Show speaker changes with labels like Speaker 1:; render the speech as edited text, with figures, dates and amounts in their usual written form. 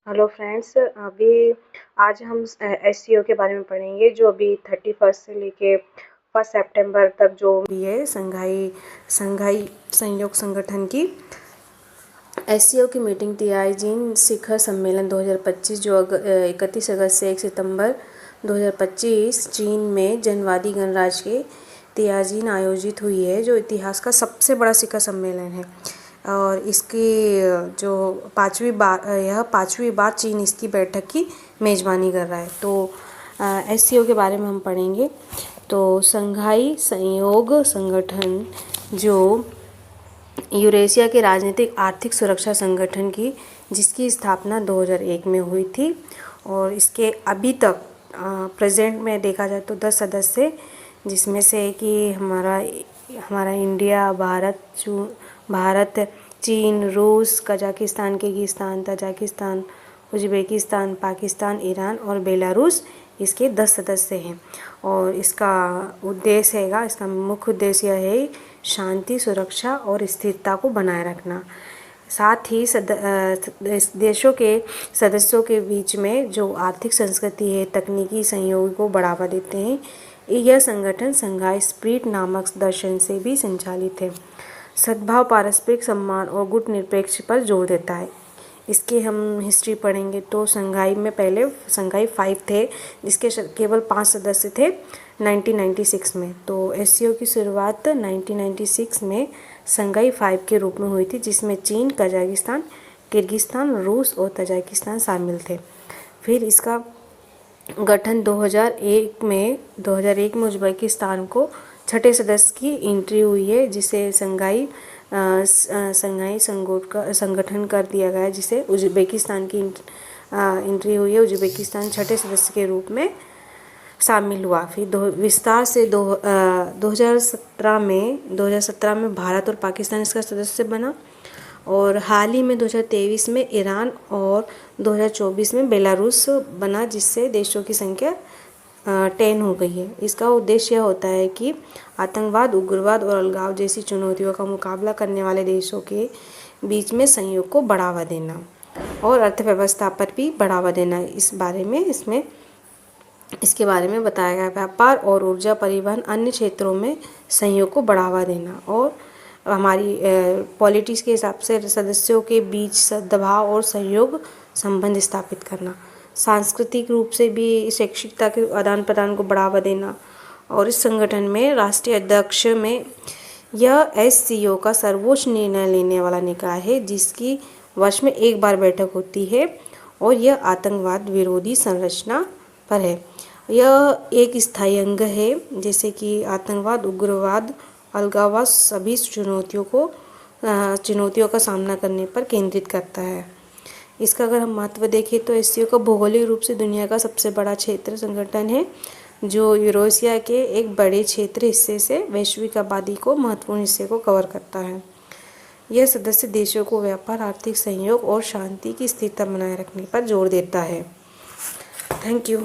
Speaker 1: Hello friends, अभी आज हम एससीओ के बारे में पढ़ेंगे जो अभी 31 से लेके 1 सितंबर तक जो भी है संघाई संघाई सहयोग संगठन की एससीओ की मीटिंग तियाजिन शिखर सम्मेलन 2025 जो 31 अगस्त से 1 सितंबर 2025 चीन में जनवादी गणराज्य के तियाजिन आयोजित हुई है, जो इतिहास का सबसे बड़ा शिखर सम्मेलन है। और इसकी जो यह पांचवी बार चीन इसकी बैठक की मेज़बानी कर रहा है। तो एससीओ के बारे में हम पढ़ेंगे। तो संघाई सहयोग संगठन जो यूरेशिया के राजनीतिक आर्थिक सुरक्षा संगठन की जिसकी स्थापना 2001 में हुई थी, और इसके अभी तक प्रेजेंट में देखा जाए तो 10 सदस्य, जिसमें से कि हमारा इंडिया, भारत, चीन, रूस, Kazakhstan, Kyrgyzstan, Tajikistan, Uzbekistan, Pakistan, Iran और बेलारूस इसके 10 सदस्य हैं। और इसका मुख्य उद्देश्य यह है शांति, सुरक्षा और स्थिरता को बनाए रखना। साथ ही देशों के सदस्यों के बीच में जो आर्थिक संस्कृति है, तकनीकी सहयोग को बढ़ावा देते हैं। यह संगठन संघाई स्पिरिट नामक दर्शन से भी संचालित है। सद्भाव, पारस्परिक सम्मान और गुटनिरपेक्ष पर जोर देता है। इसके हम हिस्ट्री पढ़ेंगे तो संघाई में पहले संघाई 5 थे, जिसके केवल 5 सदस्य थे 1996 में। तो एससीओ की शुरुआत 1996 में संघाई 5 के रूप में हुई थी, जिसमें चीन, कजाकिस्तान, किर्गिस्तान, रूस और तजाकिस्तान शामिल थे। फिर इसका गठन 2001 में उज़्बेकिस्तान को छठे सदस्य की एंट्री हुई है, जिसे संघाई संगठन कर दिया गया है, जिसे उज़्बेकिस्तान की एंट्री हुई है। उज़्बेकिस्तान छठे सदस्य के रूप में शामिल हुआ। फिर विस्तार से 2017 में भारत और पाकिस्तान इसका सदस्य बना, और हाल ही में 2023 में ईरान और 2024 में बेलारूस बना, जिससे देशों की संख्या 10 हो गई है। इसका उद्देश्य यह होता है कि आतंकवाद, उग्रवाद और अलगाव जैसी चुनौतियों का मुकाबला करने वाले देशों के बीच में सहयोग को बढ़ावा देना और अर्थव्यवस्था पर भी बढ़ावा देना। इसके बारे में बताया गया। व्यापार और ऊर्जा, परिवहन, अन्य क्षेत्रों में सहयोग को बढ़ावा देना, और हमारी पॉलिटिक्स के हिसाब से सदस्यों के बीच सद्भाव और सहयोग संबंध स्थापित करना। सांस्कृतिक रूप से भी शैक्षिकता के आदान प्रदान को बढ़ावा देना। और इस संगठन में राष्ट्रीय अध्यक्ष में यह एससीओ का सर्वोच्च निर्णय लेने वाला निकाय है, जिसकी वर्ष में एक बार बैठक होती है, और यह आतंकवाद विरोधी संरचना पर है। यह एक स्थायी अंग है, जैसे कि आतंकवाद, उग्रवाद, अलगाववाद सभी चुनौतियों का सामना करने पर केंद्रित करता है। इसका अगर हम महत्व देखें तो एससीओ का भौगोलिक रूप से दुनिया का सबसे बड़ा क्षेत्र संगठन है, जो यूरेशिया के एक बड़े क्षेत्र हिस्से से वैश्विक आबादी को महत्वपूर्ण हिस्से को कवर करता है। यह सदस्य देशों को व्यापार, आर्थिक सहयोग और शांति की स्थिरता बनाए रखने पर जोर देता है। Thank you.